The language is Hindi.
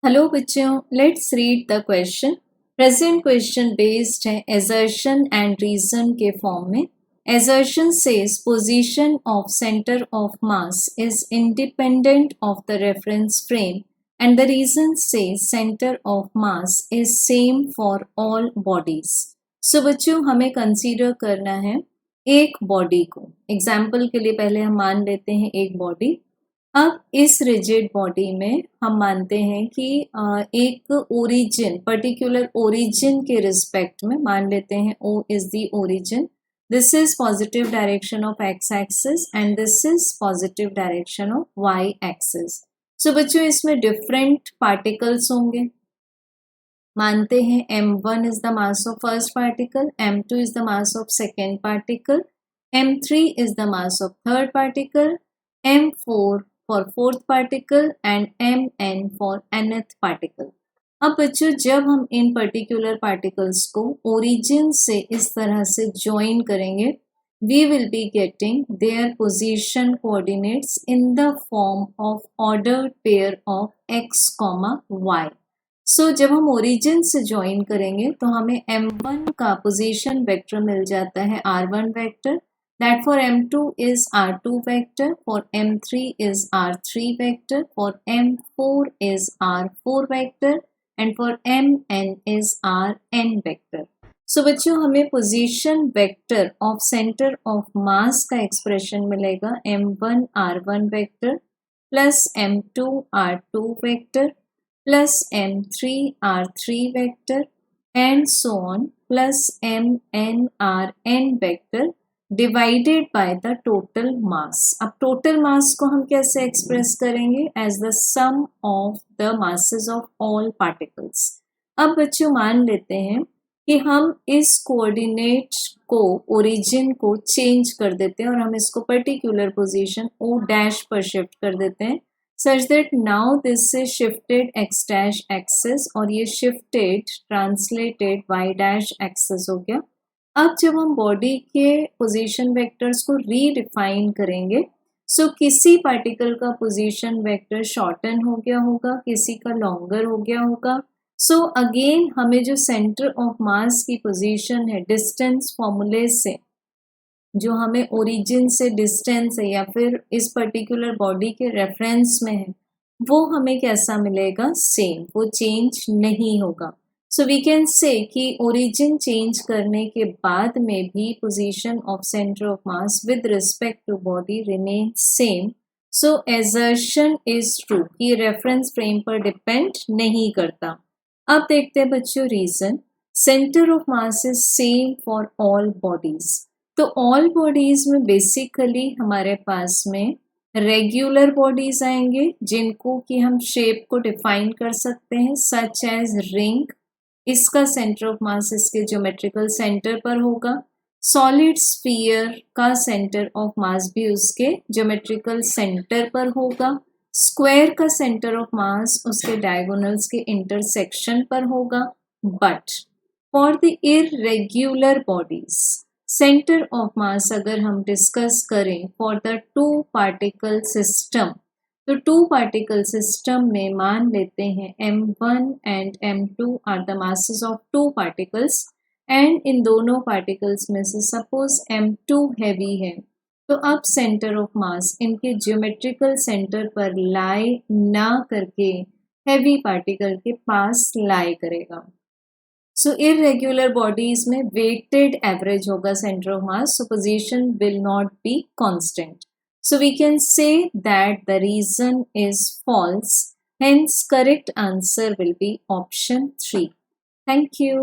हेलो बच्चों, let's read the question. Present question based है assertion एंड रीजन के फॉर्म में। assertion says position of center of mass is independent of the reference frame and the reason says center of mass is same for all bodies. So बच्चों, हमें कंसीडर करना है एक बॉडी को। एग्जाम्पल के लिए पहले हम मान लेते हैं एक बॉडी। अब इस रिजिड बॉडी में हम मानते हैं कि एक ओरिजिन, पर्टिकुलर ओरिजिन के रिस्पेक्ट में मान लेते हैं O is the origin. This is positive direction of X axis and this is positive direction of Y axis. So बच्चों, इसमें डिफरेंट पार्टिकल्स होंगे। मानते हैं m1 is the mass of first particle, m2 is the mass of second particle, m3 is the mass of third particle, m4 for fourth particle and mn for nth particle। अब बच्चों, जब हम इन पर्टिकुलर पार्टिकल्स को ओरिजिन से इस तरह से ज्वाइन करेंगे, we will be getting their position coordinates in the form of ordered pair of x, y। So जब हम ओरिजिन से ज्वाइन करेंगे तो हमें m1 का पोजीशन वेक्टर मिल जाता है r1 vector, that for m2 is r2 vector, for m3 is r3 vector, for m4 is r4 vector and for mn is rn vector। So बच्चों, हमें position vector of centre of mass का एक्सप्रेशन मिलेगा m1 r1 vector plus m2 r2 vector plus m3 r3 vector and so on plus mn rn vector divided by the total mass. अब टोटल मास को हम कैसे एक्सप्रेस करेंगे? As the sum of the masses of all particles. अब बच्चों, मान लेते हैं कि हम इस कोऑर्डिनेट को, ओरिजिन को चेंज कर देते हैं और हम इसको पर्टिकुलर पोजीशन O डैश पर शिफ्ट कर देते हैं, such that now this is shifted x dash axis और ये shifted translated y dash axis हो गया। अब जब हम बॉडी के पोजीशन वेक्टर्स को रीडिफाइन करेंगे, सो किसी पार्टिकल का पोजीशन वेक्टर शॉर्टन हो गया होगा, किसी का लॉन्गर हो गया होगा। सो अगेन हमें जो सेंटर ऑफ मास की पोजीशन है डिस्टेंस फॉर्मूले से, जो हमें ओरिजिन से डिस्टेंस है या फिर इस पर्टिकुलर बॉडी के रेफरेंस में है, वो हमें कैसा मिलेगा? सेम, वो चेंज नहीं होगा। सो वी कैन से कि ओरिजिन चेंज करने के बाद में भी position of centre of mass with respect to body remain same. So assertion is true कि रेफरेंस फ्रेम पर डिपेंड नहीं करता। अब देखते हैं बच्चों reason. Centre of mass is same for all bodies. तो ऑल बॉडीज में बेसिकली हमारे पास में रेगुलर बॉडीज आएंगे, जिनको कि हम शेप को डिफाइन कर सकते हैं, सच एज रिंग। इसका सेंटर ऑफ मास इसके ज्योमेट्रिकल सेंटर पर होगा। सॉलिड स्फीयर का सेंटर ऑफ मास भी उसके ज्योमेट्रिकल सेंटर पर होगा। स्क्वायर का सेंटर ऑफ मास उसके डायगोनल्स के इंटरसेक्शन पर होगा। But for the irregular bodies, centre of mass अगर हम डिस्कस करें for the two particle system, तो टू पार्टिकल सिस्टम में मान लेते हैं m1 and m2 are the masses of two particles and इन दोनों पार्टिकल्स में से सपोज m2 हैवी है, तो अब सेंटर ऑफ मास इनके ज्योमेट्रिकल सेंटर पर लाई ना करके हैवी पार्टिकल के पास लाई करेगा। सो इररेगुलर बॉडीज में वेटेड एवरेज होगा centre of mass, so position will not be constant. So we can say that the reason is false. Hence correct answer will be option 3. Thank you.